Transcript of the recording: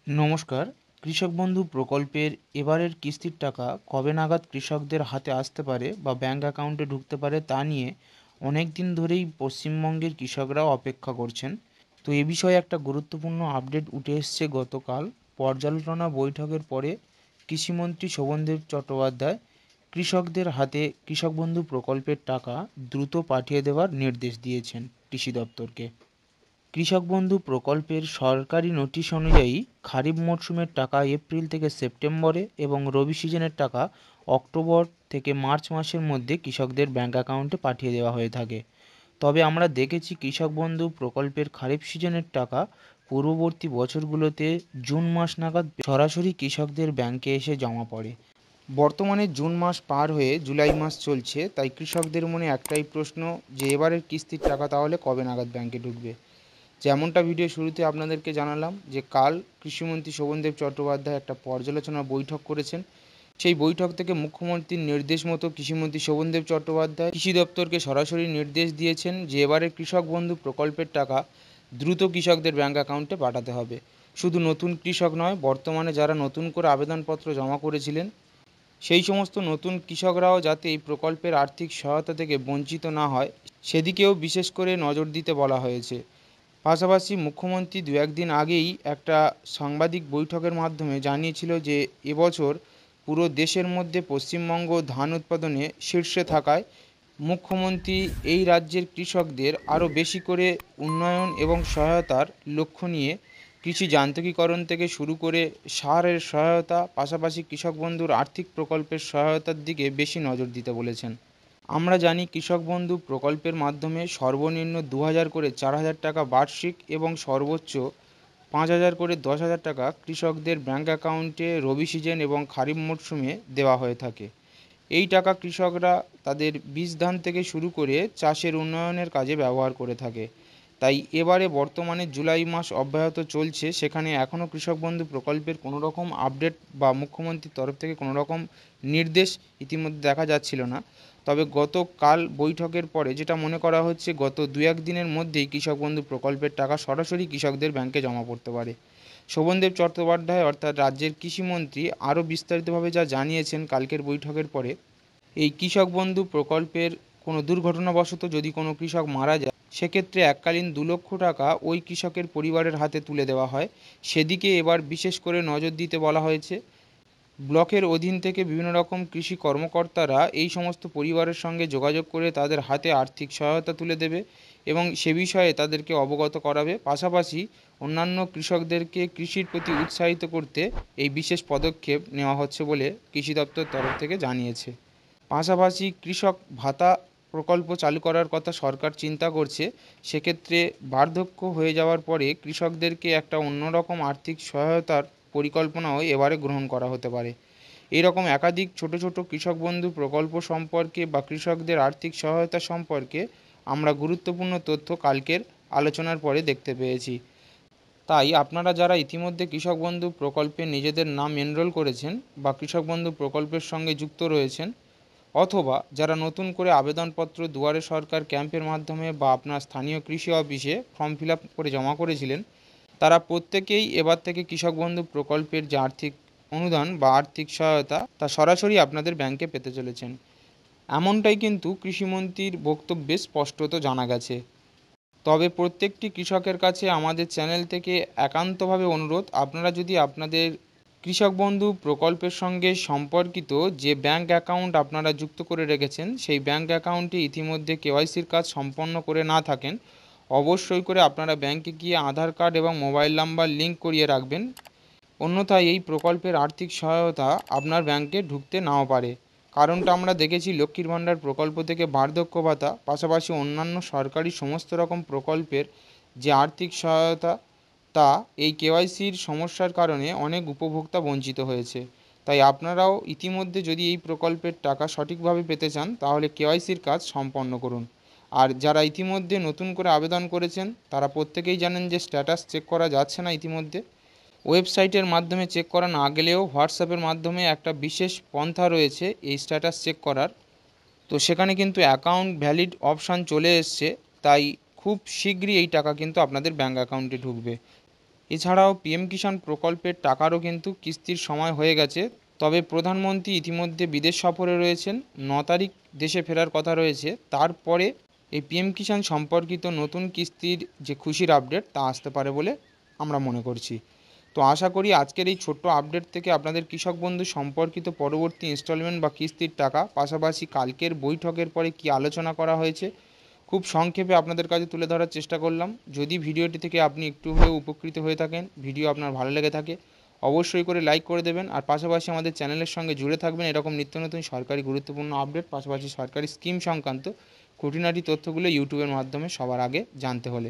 নমস্কার। কৃষক বন্ধু প্রকল্পের এবারের কিস্তির টাকা কবে নাগাদ কৃষকদের হাতে আসতে পারে বা ব্যাংক অ্যাকাউন্টে ঢুকতে পারে তা নিয়ে অনেক দিন ধরেই পশ্চিমবঙ্গের কৃষকরাও অপেক্ষা করছেন। তো এ বিষয়ে একটা গুরুত্বপূর্ণ আপডেট উঠে এসছে গতকাল পর্যালোচনা বৈঠকের পরে। কৃষিমন্ত্রী শোভনদেব চট্টোপাধ্যায় কৃষকদের হাতে কৃষক বন্ধু প্রকল্পের টাকা দ্রুত পাঠিয়ে দেওয়ার নির্দেশ দিয়েছেন কৃষি দপ্তরকে। কৃষক বন্ধু প্রকল্পের সরকারি নোটিশ অনুযায়ী খারিফ মরশুমের টাকা এপ্রিল থেকে সেপ্টেম্বরে এবং রবি সিজনের টাকা অক্টোবর থেকে মার্চ মাসের মধ্যে কৃষকদের ব্যাংক অ্যাকাউন্টে পাঠিয়ে দেওয়া হয়ে থাকে। তবে আমরা দেখেছি কৃষক বন্ধু প্রকল্পের খারিফ সিজনের টাকা পূর্ববর্তী বছরগুলোতে জুন মাস নাগাদ সরাসরি কৃষকদের ব্যাংকে এসে জমা পড়ে। বর্তমানে জুন মাস পার হয়ে জুলাই মাস চলছে, তাই কৃষকদের মনে একটাই প্রশ্ন যে এবারের কিস্তির টাকা তাহলে কবে নাগাদ ব্যাংকে ঢুকবে। যেমনটা ভিডিও শুরুতে আপনাদেরকে জানালাম যে কাল কৃষিমন্ত্রী শোভনদেব চট্টোপাধ্যায় একটা পর্যালোচনা বৈঠক করেছেন। সেই বৈঠক থেকে মুখ্যমন্ত্রীর নির্দেশ মতো কৃষিমন্ত্রী শোভনদেব চট্টোপাধ্যায় কৃষি দপ্তরকে সরাসরি নির্দেশ দিয়েছেন যে এবারে কৃষক বন্ধু প্রকল্পের টাকা দ্রুত কৃষকদের ব্যাংক অ্যাকাউন্টে পাঠাতে হবে। শুধু নতুন কৃষক নয়, বর্তমানে যারা নতুন করে আবেদনপত্র জমা করেছিলেন সেই সমস্ত নতুন কৃষকরাও যাতে এই প্রকল্পের আর্থিক সহায়তা থেকে বঞ্চিত না হয় সেদিকেও বিশেষ করে নজর দিতে বলা হয়েছে। পাশাপাশি মুখ্যমন্ত্রী দু একদিন আগেই একটা সাংবাদিক বৈঠকের মাধ্যমে জানিয়েছিল যে এবছর পুরো দেশের মধ্যে পশ্চিমবঙ্গ ধান উৎপাদনে শীর্ষে থাকায় মুখ্যমন্ত্রী এই রাজ্যের কৃষকদের আরও বেশি করে উন্নয়ন এবং সহায়তার লক্ষ্য নিয়ে কৃষি যান্ত্রিকীকরণ থেকে শুরু করে সারের সহায়তা, পাশাপাশি কৃষক বন্ধুর আর্থিক প্রকল্পের সহায়তার দিকে বেশি নজর দিতে বলেছেন। আমরা জানি কৃষক বন্ধু প্রকল্পের মাধ্যমে সর্বনিম্ন ২,০০০ করে ৪,০০০ টাকা বার্ষিক এবং সর্বোচ্চ ৫,০০০ করে ১০,০০০ টাকা কৃষকদের ব্যাংক অ্যাকাউন্টে রবি সিজন এবং খারিফ মরশুমে দেওয়া হয়ে থাকে। এই টাকা কৃষকরা তাদের বীজ ধান থেকে শুরু করে চাষের উন্নয়নের কাজে ব্যবহার করে থাকে। তাই এবারে বর্তমানে জুলাই মাস অব্যাহত চলছে, সেখানে এখনও কৃষক বন্ধু প্রকল্পের কোনো রকম আপডেট বা মুখ্যমন্ত্রীর তরফ থেকে কোনো রকম নির্দেশ ইতিমধ্যে দেখা যাচ্ছিল না। তবে গতকাল বৈঠকের পরে যেটা মনে করা হচ্ছে গত দু এক দিনের মধ্যেই কৃষক বন্ধু প্রকল্পের টাকা সরাসরি কৃষকদের ব্যাংকে জমা পড়তে পারে। শোভনদেব চট্টোপাধ্যায় অর্থাৎ রাজ্যের কৃষিমন্ত্রী আরও বিস্তারিতভাবে যা জানিয়েছেন কালকের বৈঠকের পরে, এই কৃষক বন্ধু প্রকল্পের কোনো দুর্ঘটনাবশত যদি কোনো কৃষক মারা যায় সেক্ষেত্রে এককালীন ২,০০,০০০ টাকা ওই কৃষকের পরিবারের হাতে তুলে দেওয়া হয়। সেদিকে এবার বিশেষ করে নজর দিতে বলা হয়েছে। ব্লকের অধীন থেকে বিভিন্ন রকম কৃষি কর্মকর্তারা এই সমস্ত পরিবারের সঙ্গে যোগাযোগ করে তাদের হাতে আর্থিক সহায়তা তুলে দেবে এবং সে বিষয়ে তাদেরকে অবগত করাবে। পাশাপাশি অন্যান্য কৃষকদেরকে কৃষির প্রতি উৎসাহিত করতে এই বিশেষ পদক্ষেপ নেওয়া হচ্ছে বলে কৃষি দপ্তর তরফ থেকে জানিয়েছে। পাশাপাশি কৃষক ভাতা প্রকল্প চালু করার কথা সরকার চিন্তা করছে। সেক্ষেত্রে বার্ধক্য হয়ে যাওয়ার পরে কৃষকদেরকে একটা অন্যরকম আর্থিক সহায়তার পরিকল্পনাও এবারে গ্রহণ করা হতে পারে। এরকম একাধিক ছোট ছোট কৃষক বন্ধু প্রকল্প সম্পর্কে বা কৃষকদের আর্থিক সহায়তা সম্পর্কে আমরা গুরুত্বপূর্ণ তথ্য কালকের আলোচনার পরে দেখতে পেয়েছি। তাই আপনারা যারা ইতিমধ্যে কৃষক বন্ধু প্রকল্পে নিজেদের নাম এনরোল করেছেন বা কৃষক বন্ধু প্রকল্পের সঙ্গে যুক্ত রয়েছেন, অথবা যারা নতুন করে আবেদনপত্র দুয়ারে সরকার ক্যাম্পের মাধ্যমে বা আপনার স্থানীয় কৃষি অফিসে ফর্ম ফিল আপ করে জমা করেছিলেন, তারা প্রত্যেকেই এবার থেকে কৃষক বন্ধু প্রকল্পের যে আর্থিক অনুদান বা আর্থিক সহায়তা তা সরাসরি আপনাদের ব্যাংকে পেতে চলেছেন। এমনটাই কিন্তু কৃষিমন্ত্রীর বক্তব্যে স্পষ্টত জানা গেছে। তবে প্রত্যেকটি কৃষকের কাছে আমাদের চ্যানেল থেকে একান্তভাবে অনুরোধ, আপনারা যদি আপনাদের কৃষক বন্ধু প্রকল্পের সঙ্গে সম্পর্কিত যে ব্যাংক অ্যাকাউন্ট আপনারা যুক্ত করে রেখেছেন সেই ব্যাংক অ্যাকাউন্টে ইতিমধ্যে কেওয়াইসির কাজ সম্পন্ন করে না থাকেন, অবশ্যই করে আপনারা ব্যাংকে গিয়ে আধার কার্ড এবং মোবাইল নাম্বার লিঙ্ক করিয়ে রাখবেন। অন্যথায় এই প্রকল্পের আর্থিক সহায়তা আপনার ব্যাংকে ঢুকতে নাও পারে। কারণটা আমরা দেখেছি লক্ষ্মীর ভাণ্ডার প্রকল্প থেকে বার্ধক্য ভাতা, পাশাপাশি অন্যান্য সরকারি সমস্ত রকম প্রকল্পের যে আর্থিক সহায়তা তা এই কেওয়াইসির সমস্যার কারণে অনেক উপভোক্তা বঞ্চিত হয়েছে। তাই আপনারাও ইতিমধ্যে যদি এই প্রকল্পের টাকা সঠিকভাবে পেতে চান তাহলে কেওয়াইসির কাজ সম্পন্ন করুন। আর যারা ইতিমধ্যে নতুন করে আবেদন করেছেন তারা প্রত্যেকেই জানেন যে স্ট্যাটাস চেক করা যাচ্ছে না ইতিমধ্যে। ওয়েবসাইটের মাধ্যমে চেক করা না গেলেও হোয়াটসঅ্যাপের মাধ্যমে একটা বিশেষ পন্থা রয়েছে এই স্ট্যাটাস চেক করার। তো সেখানে কিন্তু অ্যাকাউন্ট ভ্যালিড অপশান চলে এসছে, তাই খুব শীঘ্রই এই টাকা কিন্তু আপনাদের ব্যাঙ্ক অ্যাকাউন্টে ঢুকবে। এছাড়াও পিএম কিষাণ প্রকল্পের টাকারও কিন্তু কিস্তির সময় হয়ে গেছে। তবে প্রধানমন্ত্রী ইতিমধ্যে বিদেশ সফরে রয়েছেন, 9 তারিখ দেশে ফেরার কথা রয়েছে। তারপরে এই পিএম কিষাণ সম্পর্কিত নতুন কিস্তির যে খুশির আপডেট তা আসতে পারে বলে আমরা মনে করছি। তো আশা করি আজকের এই ছোট্ট আপডেট থেকে আপনাদের কৃষক বন্ধু সম্পর্কিত পরবর্তী ইনস্টলমেন্ট বা কিস্তির টাকা, পাশাপাশি কালকের বৈঠকের পরে কী আলোচনা করা হয়েছে, খুব সংক্ষেপে আপনাদের কাছে তুলে ধরার চেষ্টা করলাম। যদি ভিডিওটি থেকে আপনি একটু হলেও উপকৃত হয়ে থাকেন, ভিডিও আপনার ভালো লেগে থাকে, অবশ্যই করে লাইক করে দেবেন। আর পাশাপাশি আমাদের চ্যানেলের সঙ্গে জুড়ে থাকবেন এরকম নিত্য নতুন সরকারি গুরুত্বপূর্ণ আপডেট, পাশাপাশি সরকারি স্কিম সংক্রান্ত খুঁটিনাটি তথ্যগুলো ইউটিউবের মাধ্যমে সবার আগে জানতে হলে।